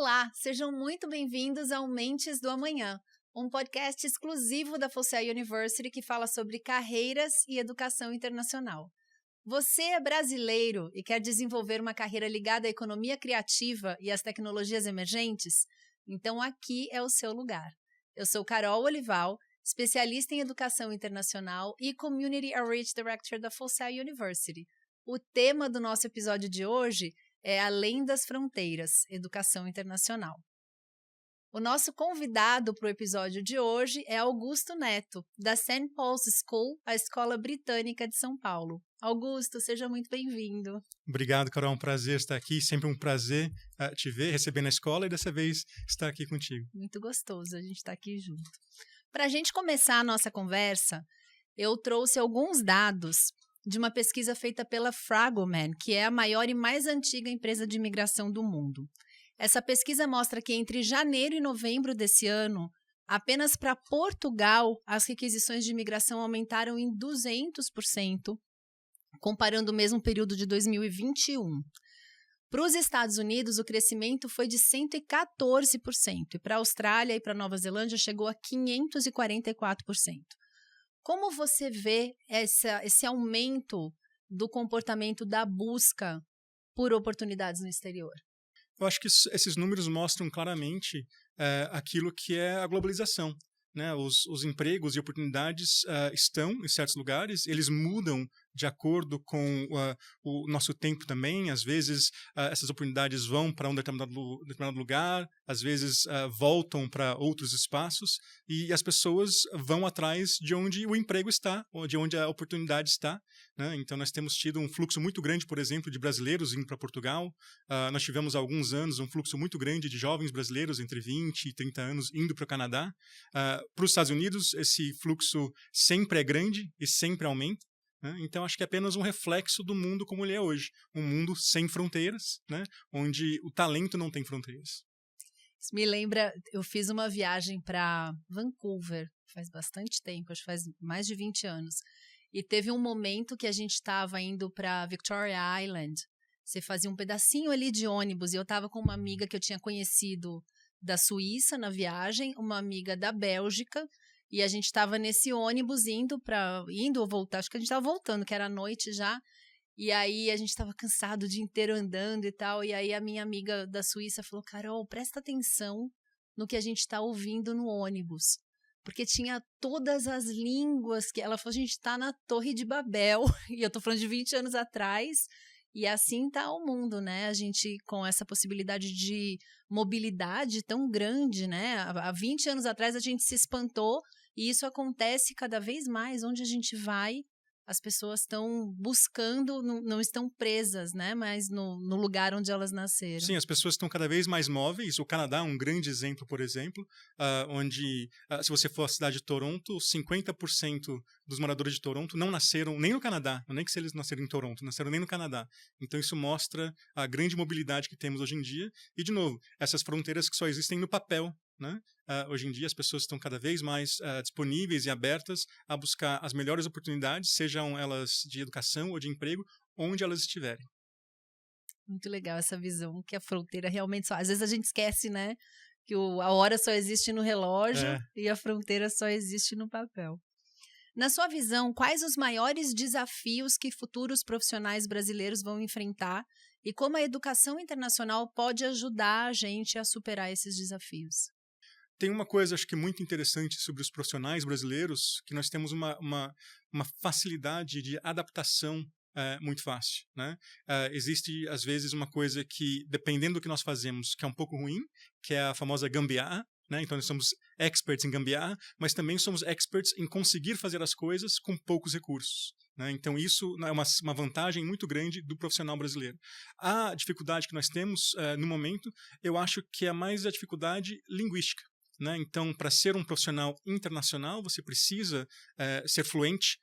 Olá, sejam muito bem-vindos ao Mentes do Amanhã, um podcast exclusivo da FOSSEA University que fala sobre carreiras e educação internacional. Você é brasileiro e quer desenvolver uma carreira ligada à economia criativa e às tecnologias emergentes? Então aqui é o seu lugar. Eu sou Carol Olival, especialista em educação internacional e Community Outreach Director da FOSSEA University. O tema do nosso episódio de hoje é Além das Fronteiras, Educação Internacional. O nosso convidado para o episódio de hoje é Augusto Neto, da St. Paul's School, a Escola Britânica de São Paulo. Augusto, seja muito bem-vindo. Obrigado, Carol. É um prazer estar aqui. Sempre um prazer te ver, receber na escola e dessa vez estar aqui contigo. Muito gostoso a gente estar aqui junto. Para a gente começar a nossa conversa, eu trouxe alguns dados de uma pesquisa feita pela Fragomen, que é a maior e mais antiga empresa de imigração do mundo. Essa pesquisa mostra que entre janeiro e novembro desse ano, apenas para Portugal, as requisições de imigração aumentaram em 200%, comparando o mesmo período de 2021. Para os Estados Unidos, o crescimento foi de 114%, e para a Austrália e para a Nova Zelândia chegou a 544%. Como você vê esse aumento do comportamento da busca por oportunidades no exterior? Eu acho que esses números mostram claramente aquilo que é a globalização. Né? Os empregos e oportunidades estão em certos lugares, eles mudam de acordo com o nosso tempo também. Às vezes, essas oportunidades vão para um determinado lugar, às vezes voltam para outros espaços, e as pessoas vão atrás de onde o emprego está, ou de onde a oportunidade está. Né? Então, nós temos tido um fluxo muito grande, por exemplo, de brasileiros indo para Portugal. Nós tivemos há alguns anos um fluxo muito grande de jovens brasileiros entre 20 e 30 anos indo para o Canadá. Para os Estados Unidos, esse fluxo sempre é grande e sempre aumenta. Né? Então, acho que é apenas um reflexo do mundo como ele é hoje. Um mundo sem fronteiras, né? Onde o talento não tem fronteiras. Isso me lembra, eu fiz uma viagem para Vancouver, faz bastante tempo, acho que faz mais de 20 anos. E teve um momento que a gente estava indo para Victoria Island. Você fazia um pedacinho ali de ônibus e eu estava com uma amiga que eu tinha conhecido da Suíça na viagem, uma amiga da Bélgica, e a gente estava nesse ônibus indo ou voltar, acho que a gente estava voltando, que era noite já, e aí a gente estava cansado o dia inteiro andando e tal, e aí a minha amiga da Suíça falou, Carol, presta atenção no que a gente está ouvindo no ônibus, porque tinha todas as línguas, que ela falou, a gente está na Torre de Babel, e eu tô falando de 20 anos atrás, e assim está o mundo, né? A gente com essa possibilidade de mobilidade tão grande, né? Há 20 anos atrás a gente se espantou e isso acontece cada vez mais. Onde a gente vai, as pessoas estão buscando, não estão presas, né? Mas no lugar onde elas nasceram. Sim, as pessoas estão cada vez mais móveis. O Canadá é um grande exemplo, por exemplo, onde, se você for à cidade de Toronto, 50% dos moradores de Toronto não nasceram nem no Canadá, nem que se eles nasceram em Toronto, nasceram nem no Canadá. Então isso mostra a grande mobilidade que temos hoje em dia. E, de novo, essas fronteiras que só existem no papel. Né? Hoje em dia as pessoas estão cada vez mais disponíveis e abertas a buscar as melhores oportunidades, sejam elas de educação ou de emprego, onde elas estiverem. Muito legal essa visão, que a fronteira realmente só... Às vezes a gente esquece, né? Que a hora só existe no relógio e a fronteira só existe no papel. Na sua visão, quais os maiores desafios que futuros profissionais brasileiros vão enfrentar e como a educação internacional pode ajudar a gente a superar esses desafios? Tem uma coisa, acho que muito interessante sobre os profissionais brasileiros, que nós temos uma facilidade de adaptação muito fácil. Né? Existe, às vezes, uma coisa que, dependendo do que nós fazemos, que é um pouco ruim, que é a famosa gambiarra. Né? Então, nós somos experts em gambiarra, mas também somos experts em conseguir fazer as coisas com poucos recursos. Né? Então, isso é uma vantagem muito grande do profissional brasileiro. A dificuldade que nós temos, no momento, eu acho que é mais a dificuldade linguística. Né? Então, para ser um profissional internacional, você precisa ser fluente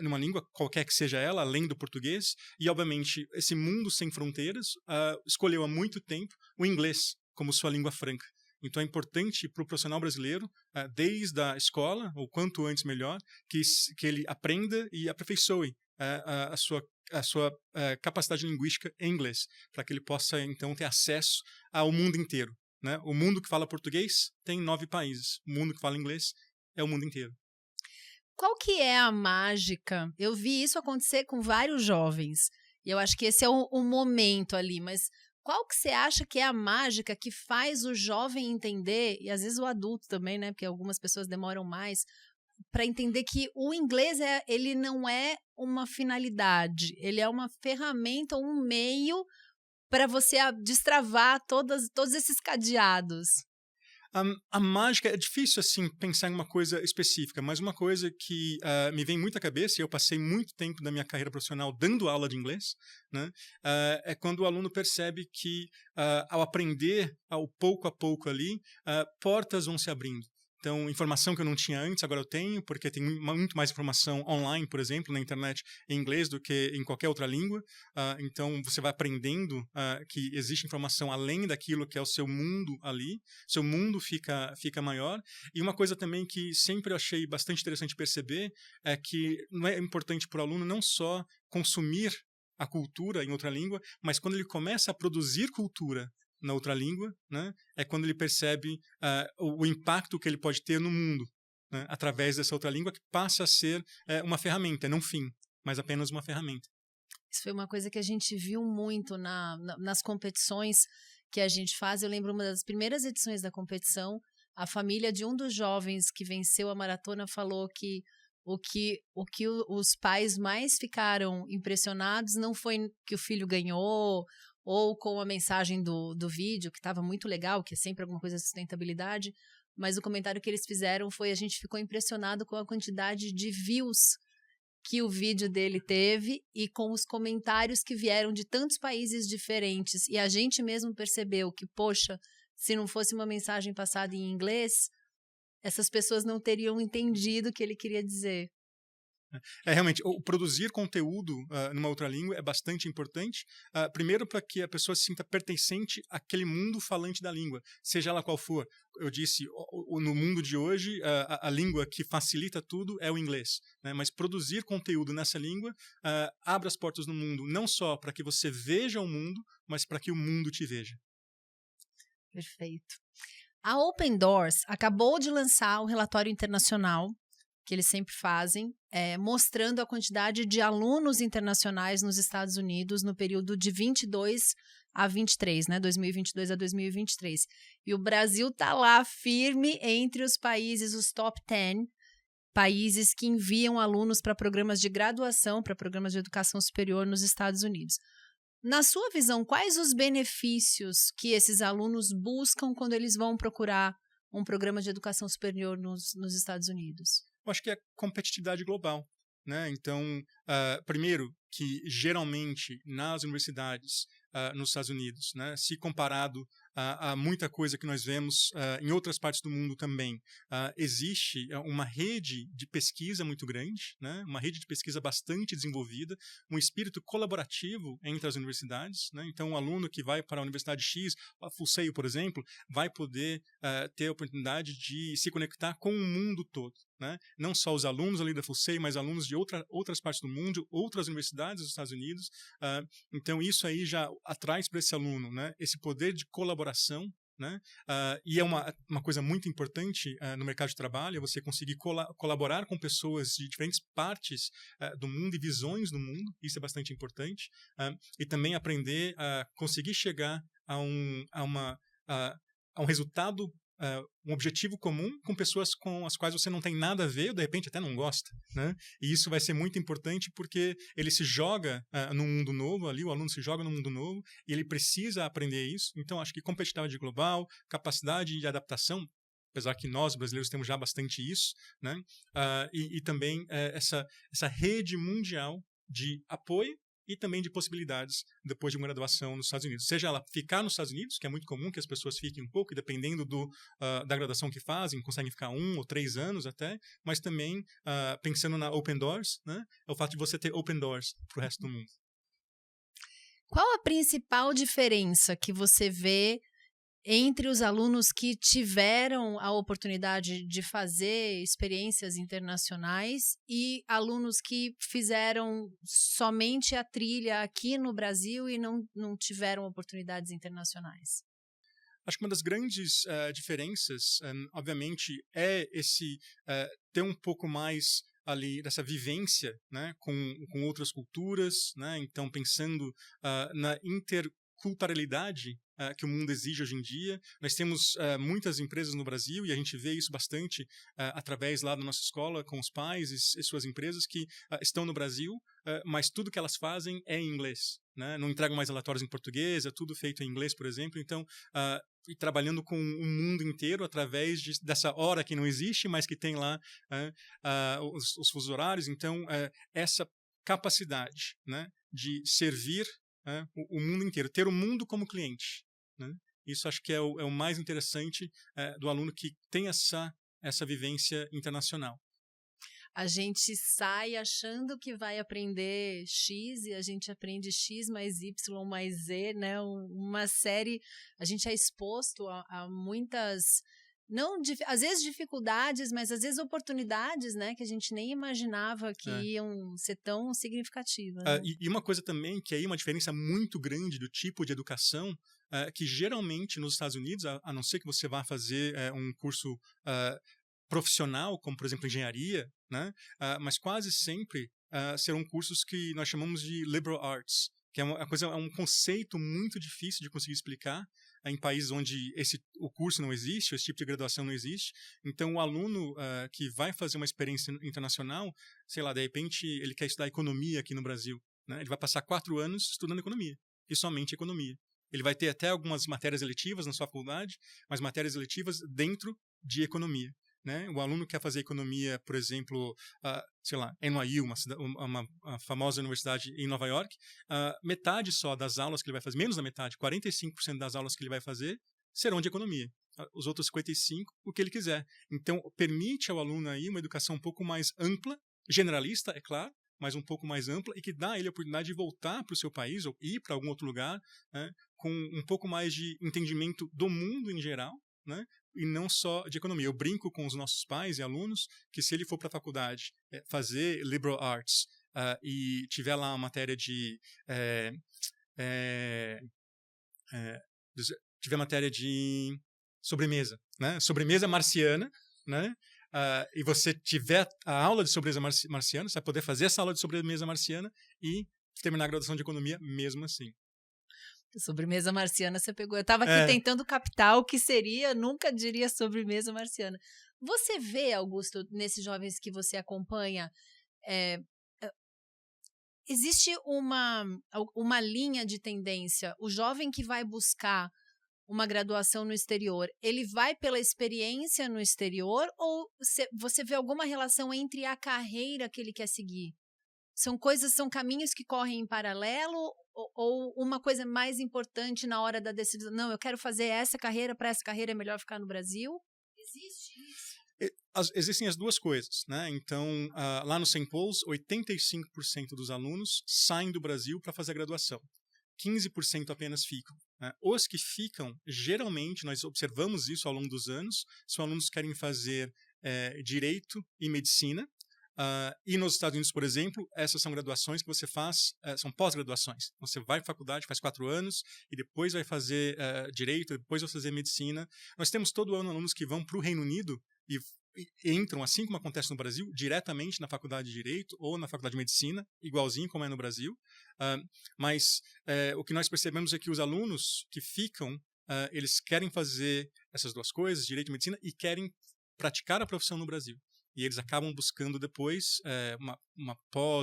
numa língua, qualquer que seja ela, além do português. E, obviamente, esse mundo sem fronteiras escolheu há muito tempo o inglês como sua língua franca. Então, é importante para o profissional brasileiro, desde a escola, ou quanto antes melhor, que ele aprenda e aperfeiçoe a sua capacidade linguística em inglês, para que ele possa, então, ter acesso ao mundo inteiro. né? O mundo que fala português tem 9 países. O mundo que fala inglês é o mundo inteiro. Qual que é a mágica? Eu vi isso acontecer com vários jovens. E eu acho que esse é o momento ali. Mas qual que você acha que é a mágica que faz o jovem entender, e às vezes o adulto também, né? Porque algumas pessoas demoram mais, para entender que o inglês ele não é uma finalidade, ele é uma ferramenta, um meio para você destravar todos esses cadeados. A mágica, é difícil assim pensar em uma coisa específica, mas uma coisa que me vem muito à cabeça, e eu passei muito tempo da minha carreira profissional dando aula de inglês, né, é quando o aluno percebe que, ao aprender, ao pouco a pouco ali, portas vão se abrindo. Então, informação que eu não tinha antes, agora eu tenho, porque tem muito mais informação online, por exemplo, na internet em inglês do que em qualquer outra língua. Então, você vai aprendendo que existe informação além daquilo que é o seu mundo ali. Seu mundo fica maior. E uma coisa também que sempre eu achei bastante interessante perceber é que não é importante para o aluno não só consumir a cultura em outra língua, mas quando ele começa a produzir cultura na outra língua, né, é quando ele percebe o impacto que ele pode ter no mundo, né, através dessa outra língua, que passa a ser uma ferramenta, não fim, mas apenas uma ferramenta. Isso foi uma coisa que a gente viu muito nas competições que a gente faz. Eu lembro uma das primeiras edições da competição, a família de um dos jovens que venceu a maratona falou que o que os pais mais ficaram impressionados não foi que o filho ganhou ou com a mensagem do vídeo, que estava muito legal, que é sempre alguma coisa de sustentabilidade, mas o comentário que eles fizeram foi: a gente ficou impressionado com a quantidade de views que o vídeo dele teve e com os comentários que vieram de tantos países diferentes. E a gente mesmo percebeu que, poxa, se não fosse uma mensagem passada em inglês, essas pessoas não teriam entendido o que ele queria dizer. Realmente, produzir conteúdo numa outra língua é bastante importante. Primeiro, para que a pessoa se sinta pertencente àquele mundo falante da língua, seja ela qual for. Eu disse, no mundo de hoje, a língua que facilita tudo é o inglês, né? Mas produzir conteúdo nessa língua abre as portas no mundo, não só para que você veja o mundo, mas para que o mundo te veja. Perfeito. A Open Doors acabou de lançar um relatório internacional que eles sempre fazem, mostrando a quantidade de alunos internacionais nos Estados Unidos no período de 22 a 23, né, 2022 a 2023. E o Brasil está lá firme entre os países, os top 10 países que enviam alunos para programas de graduação, para programas de educação superior nos Estados Unidos. Na sua visão, quais os benefícios que esses alunos buscam quando eles vão procurar um programa de educação superior nos Estados Unidos? Eu acho que é competitividade global, né? Então, primeiro, que geralmente nas universidades nos Estados Unidos, né, se comparado a muita coisa que nós vemos em outras partes do mundo também, existe uma rede de pesquisa muito grande, né, uma rede de pesquisa bastante desenvolvida, um espírito colaborativo entre as universidades, né? Então, um aluno que vai para a Universidade X, a Full-Sail, por exemplo, vai poder ter a oportunidade de se conectar com o mundo todo, né? Não só os alunos ali da Full-Sail, mas alunos de outras partes do mundo, outras universidades dos Estados Unidos. Então, isso aí já traz para esse aluno, né, esse poder de colaboração, né? E é uma coisa muito importante no mercado de trabalho, você conseguir colaborar com pessoas de diferentes partes do mundo e visões do mundo, isso é bastante importante. E também aprender a conseguir chegar a um resultado, um objetivo comum com pessoas com as quais você não tem nada a ver, ou de repente até não gosta, né? E isso vai ser muito importante porque ele se joga num mundo novo ali, o aluno se joga num mundo novo e ele precisa aprender isso. Então, acho que competitividade global, capacidade de adaptação, apesar que nós, brasileiros, temos já bastante isso, né? E também essa rede mundial de apoio e também de possibilidades depois de uma graduação nos Estados Unidos. Seja ela ficar nos Estados Unidos, que é muito comum que as pessoas fiquem um pouco, e dependendo da graduação que fazem, conseguem ficar 1 ou 3 anos até, mas também, pensando na Open Doors, né, é o fato de você ter Open Doors para o resto do mundo. Qual a principal diferença que você vê entre os alunos que tiveram a oportunidade de fazer experiências internacionais e alunos que fizeram somente a trilha aqui no Brasil e não tiveram oportunidades internacionais? Acho que uma das grandes diferenças, obviamente, é esse ter um pouco mais ali dessa vivência, né, com outras culturas, né, então pensando na interculturalidade que o mundo exige hoje em dia. Nós temos muitas empresas no Brasil e a gente vê isso bastante através lá da nossa escola com os pais e suas empresas que estão no Brasil, mas tudo que elas fazem é em inglês, né? Não entregam mais relatórios em português, é tudo feito em inglês, por exemplo. Então, e trabalhando com o mundo inteiro através dessa hora que não existe, mas que tem lá os fusos horários. Então, essa capacidade, né, de servir o mundo inteiro, ter o mundo como cliente, né? Isso acho que é o mais interessante do aluno que tem essa vivência internacional. A gente sai achando que vai aprender X e a gente aprende X mais Y mais Z, né? Uma série, a gente é exposto a muitas, não, às vezes dificuldades, mas às vezes oportunidades, né? Que a gente nem imaginava que iam ser tão significativas. Né? E uma coisa também que aí uma diferença muito grande do tipo de educação, que geralmente nos Estados Unidos, a não ser que você vá fazer um curso profissional, como por exemplo engenharia, né? Mas quase sempre serão cursos que nós chamamos de liberal arts, que é um conceito muito difícil de conseguir explicar em países onde o curso não existe, esse tipo de graduação não existe. Então, o aluno que vai fazer uma experiência internacional, sei lá, de repente ele quer estudar economia aqui no Brasil, né? Ele vai passar 4 anos estudando economia, e somente economia. Ele vai ter até algumas matérias eletivas na sua faculdade, mas matérias eletivas dentro de economia. Né? O aluno quer fazer economia, por exemplo, sei lá, NYU, uma famosa universidade em Nova York, metade só das aulas que ele vai fazer, menos da metade, 45% das aulas que ele vai fazer serão de economia. Os outros 55%, o que ele quiser. Então, permite ao aluno aí uma educação um pouco mais ampla, generalista, é claro, mas um pouco mais ampla e que dá a ele a oportunidade de voltar para o seu país ou ir para algum outro lugar, né, com um pouco mais de entendimento do mundo em geral, né, e não só de economia. Eu brinco com os nossos pais e alunos que se ele for para a faculdade fazer liberal arts e tiver lá uma matéria de tiver matéria de sobremesa, né, sobremesa marciana, né, e você tiver a aula de sobremesa marciana, você vai poder fazer essa aula de sobremesa marciana e terminar a graduação de economia mesmo assim. Sobremesa marciana você pegou. Eu estava aqui tentando captar o que seria, nunca diria sobremesa marciana. Você vê, Augusto, nesses jovens que você acompanha, existe uma linha de tendência. O jovem que vai buscar uma graduação no exterior, ele vai pela experiência no exterior ou você vê alguma relação entre a carreira que ele quer seguir? São caminhos que correm em paralelo ou uma coisa mais importante na hora da decisão? Não, eu quero fazer essa carreira, para essa carreira é melhor ficar no Brasil? Existe isso? Existem as duas coisas, né? Então, lá no St. Paul's, 85% dos alunos saem do Brasil para fazer a graduação. 15% apenas ficam. Né? Os que ficam, geralmente, nós observamos isso ao longo dos anos, são alunos que querem fazer direito e medicina. E nos Estados Unidos, por exemplo, essas são graduações que você faz, são pós-graduações. Você vai para a faculdade, faz 4 anos, e depois vai fazer direito, depois vai fazer medicina. Nós temos todo ano alunos que vão para o Reino Unido e entram, assim como acontece no Brasil, diretamente na faculdade de Direito ou na faculdade de Medicina, igualzinho como é no Brasil. Mas o que nós percebemos é que os alunos que ficam, eles querem fazer essas duas coisas, Direito e Medicina, e querem praticar a profissão no Brasil. E eles acabam buscando depois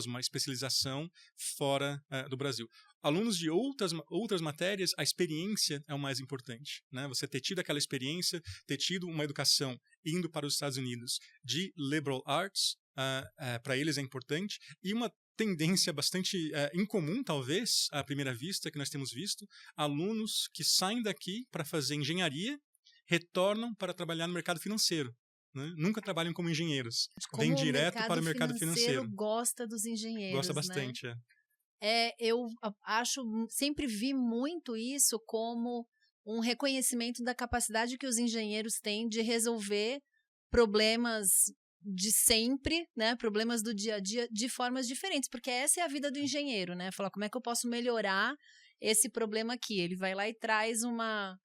uma especialização fora do Brasil. Alunos de outras matérias, a experiência é o mais importante. Né? Você ter tido aquela experiência, ter tido uma educação indo para os Estados Unidos de liberal arts, para eles é importante. E uma tendência bastante incomum, talvez, à primeira vista, que nós temos visto, alunos que saem daqui para fazer engenharia, retornam para trabalhar no mercado financeiro. Né? Nunca trabalham como engenheiros. Vêm direto para o mercado financeiro. Gosta dos engenheiros. Gosta bastante, né? Eu sempre vi muito isso como um reconhecimento da capacidade que os engenheiros têm de resolver problemas de sempre, né? Problemas do dia a dia de formas diferentes, porque essa é a vida do engenheiro, né? Falar como é que eu posso melhorar esse problema aqui. Ele vai lá e traz uma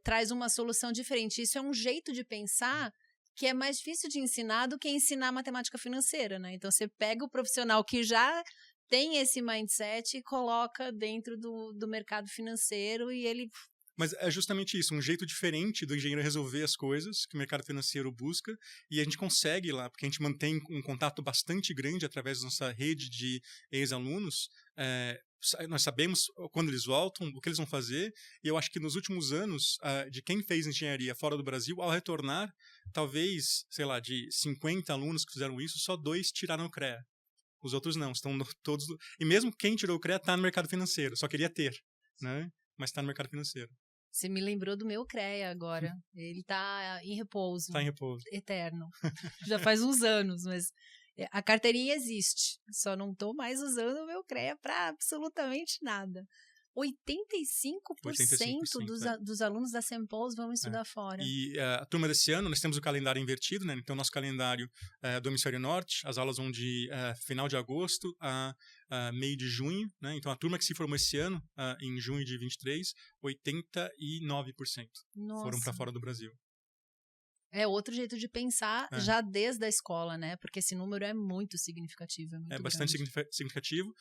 traz uma solução diferente. Isso é um jeito de pensar que é mais difícil de ensinar do que ensinar matemática financeira, né? Então, você pega o profissional que já tem esse mindset e coloca dentro do mercado financeiro e ele... Mas é justamente isso, um jeito diferente do engenheiro resolver as coisas que o mercado financeiro busca, e a gente consegue ir lá, porque a gente mantém um contato bastante grande através da nossa rede de ex-alunos. Nós sabemos quando eles voltam, o que eles vão fazer, e eu acho que nos últimos anos, de quem fez engenharia fora do Brasil, ao retornar, talvez, sei lá, de 50 alunos que fizeram isso, só 2 tiraram o CREA. Os outros não, estão todos... E mesmo quem tirou o CREA está no mercado financeiro, só queria ter, né? Mas está no mercado financeiro. Você me lembrou do meu CREA agora. Ele está em repouso. Está em repouso. Eterno. Já faz uns anos, mas a carteirinha existe. Só não estou mais usando o meu CREA para absolutamente nada. 85% dos alunos da St. Paul's vão estudar fora. E a turma desse ano, nós temos o calendário invertido, né? Então, nosso calendário do Hemisfério Norte, as aulas vão de final de agosto a meio de junho, né? Então, a turma que se formou esse ano, em junho de 23, 89% foram para fora do Brasil. É outro jeito de pensar já desde a escola, né? Porque esse número é muito significativo. É bastante significativo.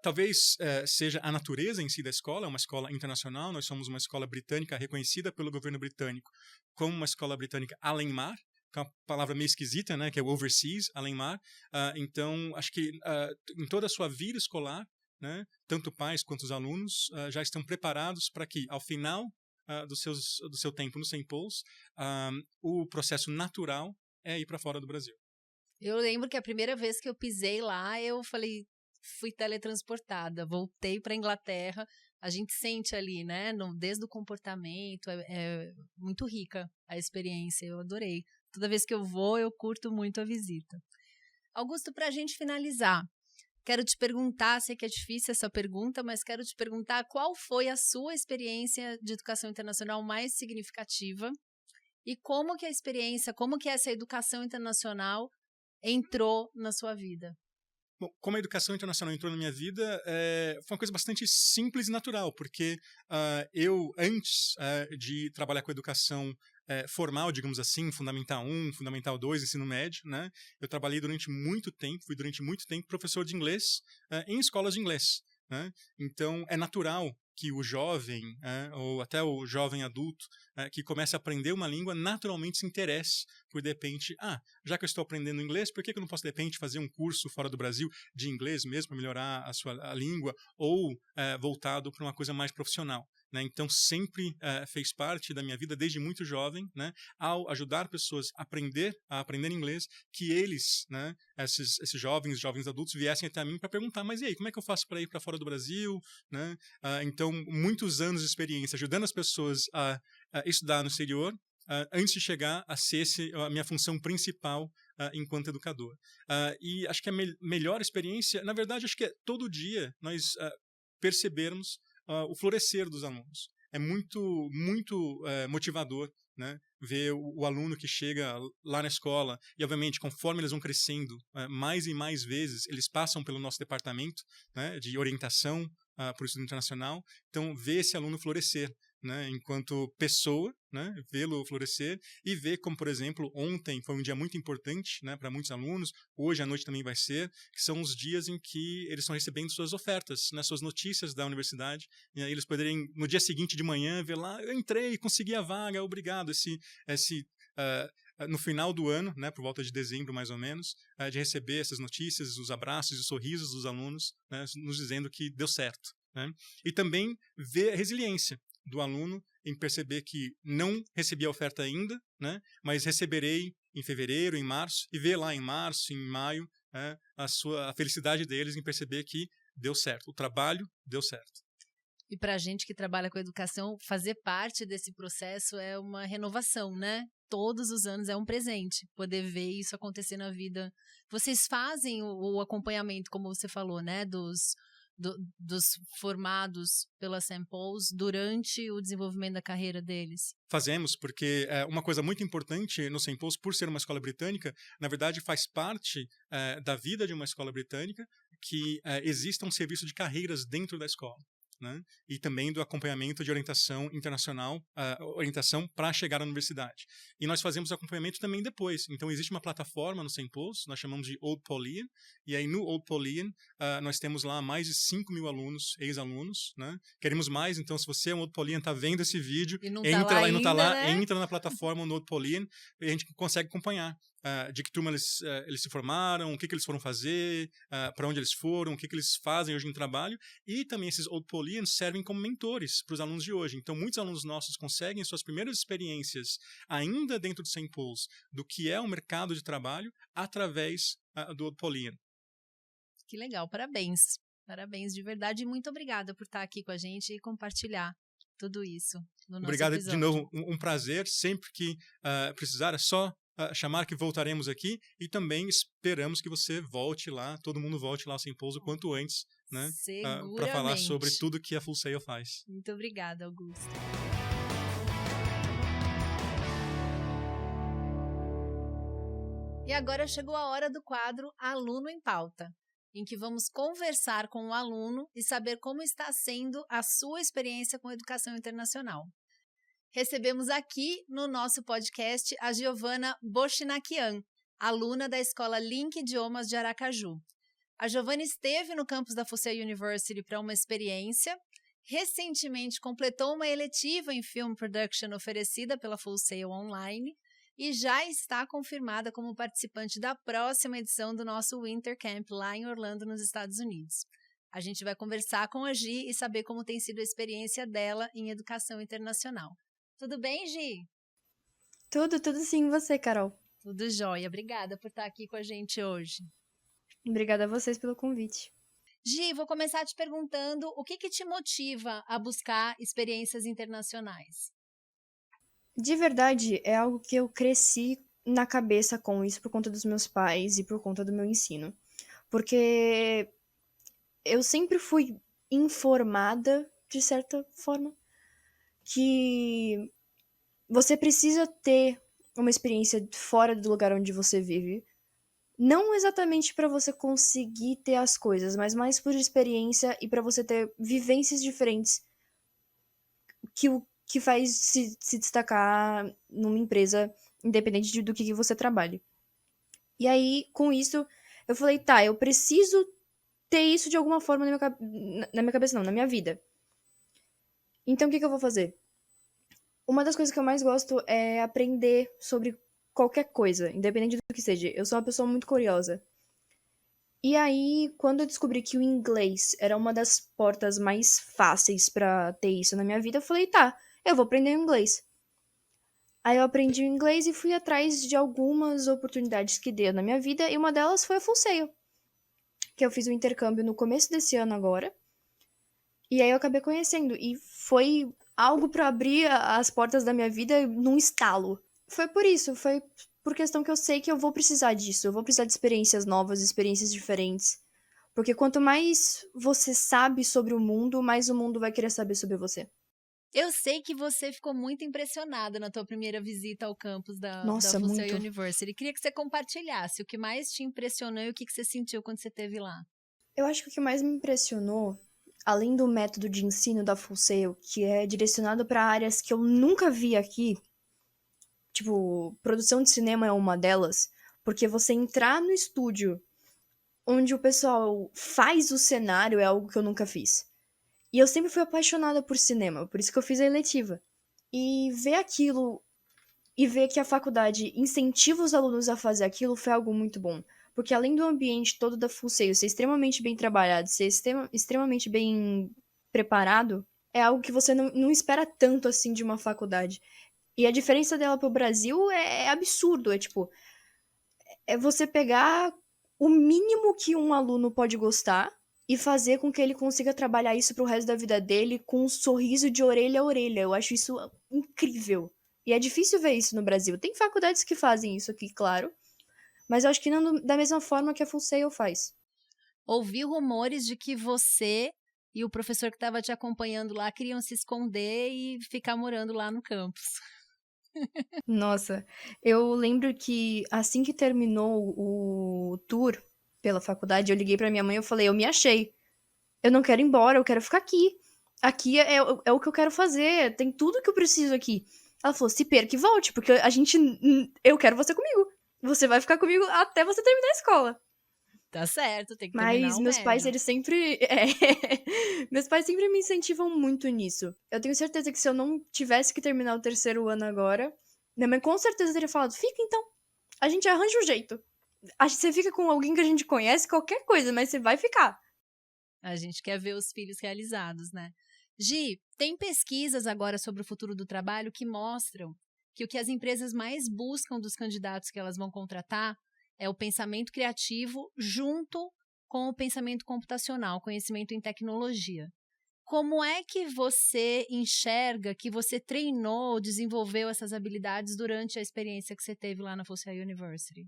Talvez seja a natureza em si da escola, é uma escola internacional. Nós somos uma escola britânica reconhecida pelo governo britânico como uma escola britânica além-mar, que é uma palavra meio esquisita, né? Que é o overseas, além-mar. Então, acho que em toda a sua vida escolar, né? Tanto pais quanto os alunos já estão preparados para que, ao final do seu tempo no St. Paul's, o processo natural é ir para fora do Brasil. Eu lembro que a primeira vez que eu pisei lá, eu fui teletransportada, voltei para a Inglaterra. A gente sente ali, né, desde o comportamento, é muito rica a experiência, eu adorei. Toda vez que eu vou, eu curto muito a visita. Augusto, para a gente finalizar, quero te perguntar, sei que é difícil essa pergunta, mas quero te perguntar qual foi a sua experiência de educação internacional mais significativa e como que essa educação internacional entrou na sua vida? Bom, como a educação internacional entrou na minha vida, foi uma coisa bastante simples e natural, porque eu, antes de trabalhar com educação formal, digamos assim, Fundamental 1, Fundamental 2, ensino médio, né? Eu trabalhei fui durante muito tempo professor de inglês em escolas de inglês, né? Então, é natural que o jovem, ou até o jovem adulto, que comece a aprender uma língua, naturalmente se interesse por, de repente, já que eu estou aprendendo inglês, por que eu não posso, de repente, fazer um curso fora do Brasil de inglês mesmo, para melhorar a língua, ou voltado para uma coisa mais profissional? Né? Então, sempre fez parte da minha vida, desde muito jovem, né? Ao ajudar pessoas a aprender inglês, que eles, né, esses jovens adultos, viessem até mim para perguntar, mas e aí, como é que eu faço para ir para fora do Brasil? Né? Então, muitos anos de experiência ajudando as pessoas a estudar no exterior, antes de chegar a ser a minha função principal enquanto educador. E acho que a melhor experiência, na verdade, acho que é todo dia nós percebermos o florescer dos alunos. É muito, muito motivador, né? Ver o aluno que chega lá na escola e, obviamente, conforme eles vão crescendo, mais e mais vezes eles passam pelo nosso departamento, né, de orientação para o estudo internacional. Então, ver esse aluno florescer, né, enquanto pessoa, né, vê-lo florescer e ver como, por exemplo, ontem foi um dia muito importante, né, para muitos alunos, hoje à noite também vai ser, que são os dias em que eles estão recebendo suas ofertas, né, suas notícias da universidade, e aí eles poderem, no dia seguinte de manhã, ver lá, eu entrei, consegui a vaga, obrigado, no final do ano, né, por volta de dezembro mais ou menos, de receber essas notícias, os abraços e os sorrisos dos alunos, né, nos dizendo que deu certo. Né? E também ver a resiliência do aluno em perceber que não recebi a oferta ainda, né, mas receberei em fevereiro, em março, e ver lá em março, em maio, a felicidade deles em perceber que deu certo, o trabalho deu certo. E para a gente que trabalha com educação, fazer parte desse processo é uma renovação, né? Todos os anos é um presente, poder ver isso acontecer na vida. Vocês fazem o acompanhamento, como você falou, né? Dos formados pela St. Paul's durante o desenvolvimento da carreira deles? Fazemos, porque uma coisa muito importante no St. Paul's, por ser uma escola britânica, na verdade faz parte da vida de uma escola britânica que exista um serviço de carreiras dentro da escola. né? E também do acompanhamento de orientação internacional, orientação para chegar à universidade. E nós fazemos acompanhamento também depois. Então, existe uma plataforma no St. Paul's, nós chamamos de Old Paulian, e aí no Old Paulian nós temos lá mais de 5 mil alunos, ex-alunos, né? Queremos mais, então se você é um Old Paulian, está vendo esse vídeo, entra lá e não está lá, né? Entra na plataforma no Old Paulian, e a gente consegue acompanhar de que turma eles se formaram, o que eles foram fazer, para onde eles foram, o que eles fazem hoje no trabalho, e também esses Old Paulians servem como mentores para os alunos de hoje. Então, muitos alunos nossos conseguem suas primeiras experiências ainda dentro do St. Paul's, do que é o mercado de trabalho, através do Old Paulian. Que legal, parabéns. Parabéns de verdade e muito obrigada por estar aqui com a gente e compartilhar tudo isso no nosso Obrigado episódio. De novo, um prazer. Sempre que precisar, é só chamar que voltaremos aqui, e também esperamos que você volte lá, todo mundo volte lá ao St. Paul's o quanto antes, né? Para falar sobre tudo que a Full Sail faz. Muito obrigada, Augusto. E agora chegou a hora do quadro Aluno em Pauta, em que vamos conversar com o aluno e saber como está sendo a sua experiência com educação internacional. Recebemos aqui no nosso podcast a Giovana Bochinakian, aluna da Escola Link Idiomas de Aracaju. A Giovana esteve no campus da Full Sail University para uma experiência, recentemente completou uma eletiva em Film Production oferecida pela Full Sail Online e já está confirmada como participante da próxima edição do nosso Winter Camp lá em Orlando, nos Estados Unidos. A gente vai conversar com a Gi e saber como tem sido a experiência dela em educação internacional. Tudo bem, Gi? Tudo sim, e você, Carol? Tudo jóia. Obrigada por estar aqui com a gente hoje. Obrigada a vocês pelo convite. Gi, vou começar te perguntando o que te motiva a buscar experiências internacionais? De verdade, é algo que eu cresci na cabeça com isso por conta dos meus pais e por conta do meu ensino. Porque eu sempre fui informada, de certa forma, que você precisa ter uma experiência fora do lugar onde você vive. Não exatamente para você conseguir ter as coisas, mas mais por experiência e para você ter vivências diferentes que faz se destacar numa empresa, independente do que você trabalhe. E aí, com isso, eu falei, tá, eu preciso ter isso de alguma forma na minha cabeça, não, na minha vida. Então, o que eu vou fazer? Uma das coisas que eu mais gosto é aprender sobre qualquer coisa, independente do que seja. Eu sou uma pessoa muito curiosa. E aí, quando eu descobri que o inglês era uma das portas mais fáceis pra ter isso na minha vida, eu falei, tá, eu vou aprender inglês. Aí eu aprendi o inglês e fui atrás de algumas oportunidades que deu na minha vida, e uma delas foi a Full Sail, que eu fiz o intercâmbio no começo desse ano agora. E aí eu acabei conhecendo, e foi algo pra abrir as portas da minha vida num estalo. Foi por isso, foi por questão que eu sei que eu vou precisar disso. Eu vou precisar de experiências novas, experiências diferentes. Porque quanto mais você sabe sobre o mundo, mais o mundo vai querer saber sobre você. Eu sei que você ficou muito impressionada na tua primeira visita ao campus da Full Sail University. Queria que você compartilhasse o que mais te impressionou e o que você sentiu quando você esteve lá. Eu acho que o que mais me impressionou, além do método de ensino da Full Sail, que é direcionado para áreas que eu nunca vi aqui, tipo, produção de cinema é uma delas, porque você entrar no estúdio onde o pessoal faz o cenário é algo que eu nunca fiz. E eu sempre fui apaixonada por cinema, por isso que eu fiz a eletiva. E ver aquilo, e ver que a faculdade incentiva os alunos a fazer aquilo foi algo muito bom. Porque além do ambiente todo da Full Sail ser extremamente bem trabalhado, ser extremamente bem preparado, é algo que você não espera tanto assim de uma faculdade. E a diferença dela pro Brasil é absurdo. É tipo, é você pegar o mínimo que um aluno pode gostar e fazer com que ele consiga trabalhar isso pro resto da vida dele com um sorriso de orelha a orelha. Eu acho isso incrível. E é difícil ver isso no Brasil. Tem faculdades que fazem isso aqui, claro, mas eu acho que não da mesma forma que a Full Sail faz. Ouvi rumores de que você e o professor que estava te acompanhando lá queriam se esconder e ficar morando lá no campus. Nossa, eu lembro que assim que terminou o tour pela faculdade, eu liguei pra minha mãe e eu falei, eu me achei. Eu não quero ir embora, eu quero ficar aqui. aqui é o que eu quero fazer, tem tudo que eu preciso aqui. Ela falou, se perca e volte, porque eu quero você comigo. Você vai ficar comigo até você terminar a escola. Tá certo, tem que terminar Mas o meus pais, médio. eles sempre. Meus pais sempre me incentivam muito nisso. Eu tenho certeza que se eu não tivesse que terminar o terceiro ano agora, minha mãe com certeza teria falado: fica então, a gente arranja um jeito. Você fica com alguém que a gente conhece, qualquer coisa, mas você vai ficar. A gente quer ver os filhos realizados, né? Gi, tem pesquisas agora sobre o futuro do trabalho que mostram que o que as empresas mais buscam dos candidatos que elas vão contratar é o pensamento criativo junto com o pensamento computacional, conhecimento em tecnologia. Como é que você enxerga que você treinou, desenvolveu essas habilidades durante a experiência que você teve lá na Fossil University?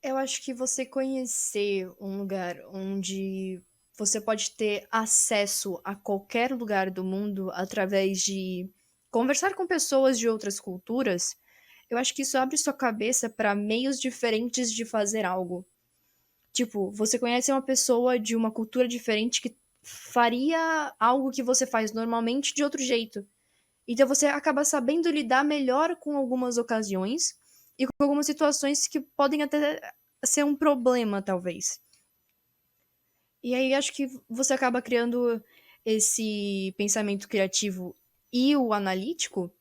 Eu acho que você conhecer um lugar onde você pode ter acesso a qualquer lugar do mundo através de conversar com pessoas de outras culturas, eu acho que isso abre sua cabeça para meios diferentes de fazer algo. Tipo, você conhece uma pessoa de uma cultura diferente que faria algo que você faz normalmente de outro jeito. Então você acaba sabendo lidar melhor com algumas ocasiões e com algumas situações que podem até ser um problema, talvez. E aí acho que você acaba criando esse pensamento criativo e o analítico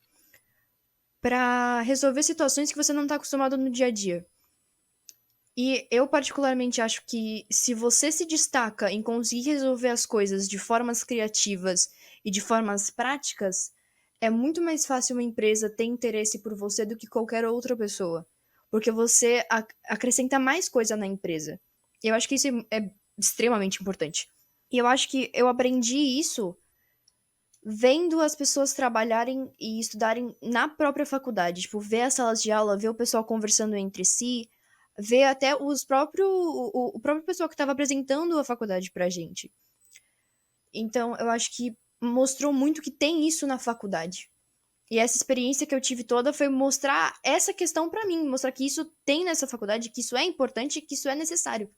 para resolver situações que você não está acostumado no dia a dia. E eu particularmente acho que se você se destaca em conseguir resolver as coisas de formas criativas e de formas práticas, é muito mais fácil uma empresa ter interesse por você do que qualquer outra pessoa. Porque você acrescenta mais coisa na empresa. Eu acho que isso é extremamente importante. E eu acho que eu aprendi isso vendo as pessoas trabalharem e estudarem na própria faculdade. Tipo, ver as salas de aula, ver o pessoal conversando entre si, ver até o próprio pessoal que estava apresentando a faculdade pra gente. Então, eu acho que mostrou muito que tem isso na faculdade. E essa experiência que eu tive toda foi mostrar essa questão pra mim, mostrar que isso tem nessa faculdade, que isso é importante, que isso é necessário.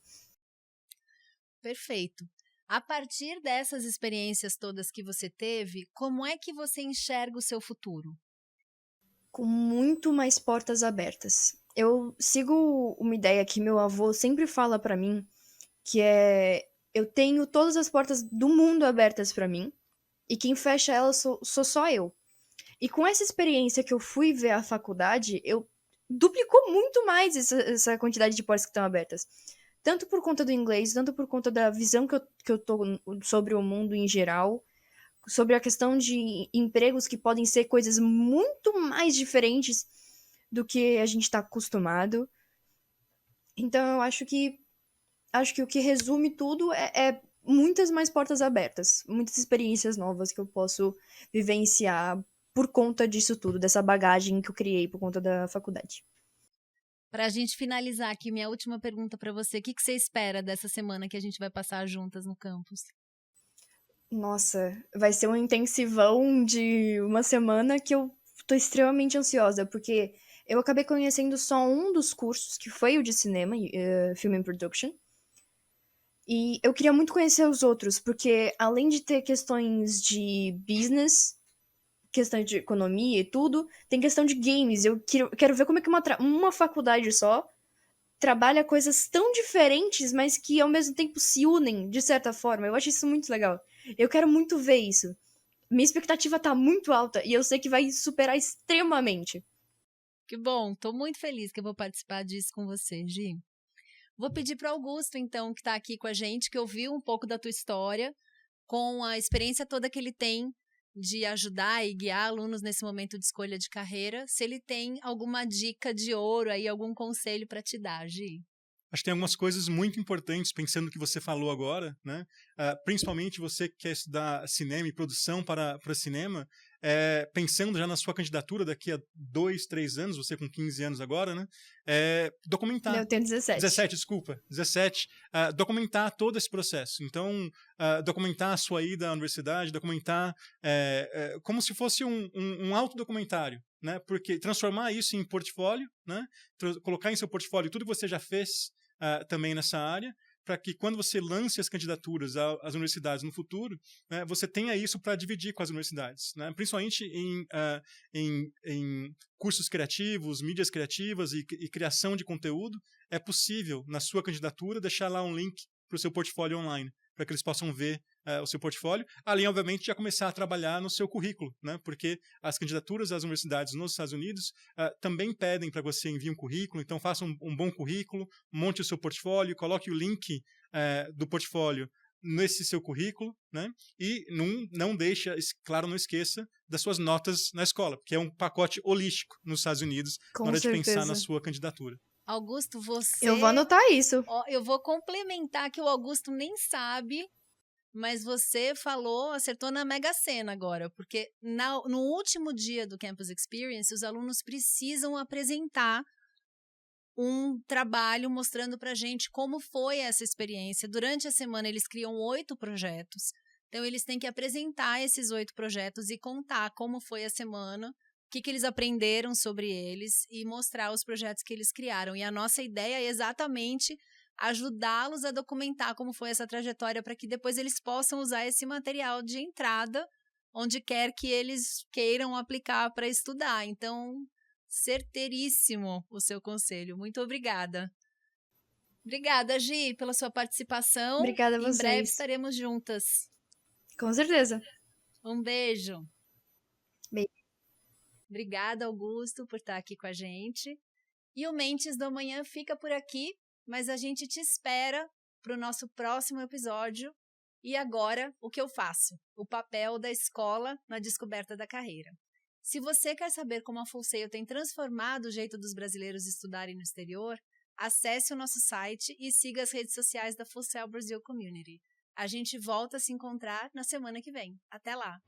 Perfeito. A partir dessas experiências todas que você teve, como é que você enxerga o seu futuro? Com muito mais portas abertas. Eu sigo uma ideia que meu avô sempre fala pra mim, que é eu tenho todas as portas do mundo abertas pra mim e quem fecha elas sou só eu. E com essa experiência que eu fui ver a faculdade, eu duplicou muito mais essa quantidade de portas que estão abertas. Tanto por conta do inglês, tanto por conta da visão que eu tô sobre o mundo em geral, sobre a questão de empregos que podem ser coisas muito mais diferentes do que a gente está acostumado. Então eu acho que o que resume tudo é muitas mais portas abertas, muitas experiências novas que eu posso vivenciar por conta disso tudo, dessa bagagem que eu criei por conta da faculdade. Para a gente finalizar aqui, minha última pergunta para você: o que você espera dessa semana que a gente vai passar juntas no campus? Nossa, vai ser um intensivão de uma semana que eu tô extremamente ansiosa, porque eu acabei conhecendo só um dos cursos, que foi o de cinema, Film and Production. E eu queria muito conhecer os outros, porque além de ter questões de business, questão de economia e tudo, tem questão de games. Eu quero ver como é que uma faculdade só trabalha coisas tão diferentes, mas que ao mesmo tempo se unem, de certa forma. Eu acho isso muito legal. Eu quero muito ver isso. Minha expectativa tá muito alta e eu sei que vai superar extremamente. Que bom, estou muito feliz que eu vou participar disso com você, Gi. Vou pedir para o Augusto, então, que está aqui com a gente, que ouviu um pouco da tua história, com a experiência toda que ele tem de ajudar e guiar alunos nesse momento de escolha de carreira, se ele tem alguma dica de ouro aí, algum conselho para te dar, Gi. Acho que tem algumas coisas muito importantes, pensando no que você falou agora, né? Principalmente você que quer estudar cinema e produção para cinema, pensando já na sua candidatura daqui a 2, 3 anos, você com 15 anos agora, né? Documentar. Eu tenho 17. 17, desculpa. 17. Documentar todo esse processo. Então, documentar a sua ida à universidade, documentar como se fosse um autodocumentário, né? Porque transformar isso em portfólio, né? Colocar em seu portfólio tudo que você já fez também nessa área, para que quando você lance as candidaturas às universidades no futuro, né, você tenha isso para dividir com as universidades, né? Principalmente em cursos criativos, mídias criativas e criação de conteúdo, é possível, na sua candidatura, deixar lá um link para o seu portfólio online, para que eles possam ver o seu portfólio, além, obviamente, de já começar a trabalhar no seu currículo, né? Porque as candidaturas às universidades nos Estados Unidos também pedem para que você envie um currículo, então faça um bom currículo, monte o seu portfólio, coloque o link do portfólio nesse seu currículo, né? E não deixa, claro, não esqueça das suas notas na escola, porque é um pacote holístico nos Estados Unidos Com na hora certeza. de pensar na sua candidatura. Augusto, você... Eu vou anotar isso. Ó, eu vou complementar que o Augusto nem sabe, mas você falou, acertou na Mega Sena agora, porque no último dia do Campus Experience, os alunos precisam apresentar um trabalho mostrando pra gente como foi essa experiência. Durante a semana, eles criam 8 projetos, então eles têm que apresentar esses 8 projetos e contar como foi a semana, o que eles aprenderam sobre eles e mostrar os projetos que eles criaram. E a nossa ideia é exatamente ajudá-los a documentar como foi essa trajetória para que depois eles possam usar esse material de entrada onde quer que eles queiram aplicar para estudar. Então, certeiríssimo o seu conselho. Muito obrigada. Obrigada, Gi, pela sua participação. Obrigada a vocês. Em breve estaremos juntas. Com certeza. Um beijo. Beijo. Obrigada, Augusto, por estar aqui com a gente. E o Mentes do Amanhã fica por aqui, mas a gente te espera para o nosso próximo episódio. E agora, o que eu faço? O papel da escola na descoberta da carreira. Se você quer saber como a Full Sail tem transformado o jeito dos brasileiros estudarem no exterior, acesse o nosso site e siga as redes sociais da Full Sail Brasil Community. A gente volta a se encontrar na semana que vem. Até lá!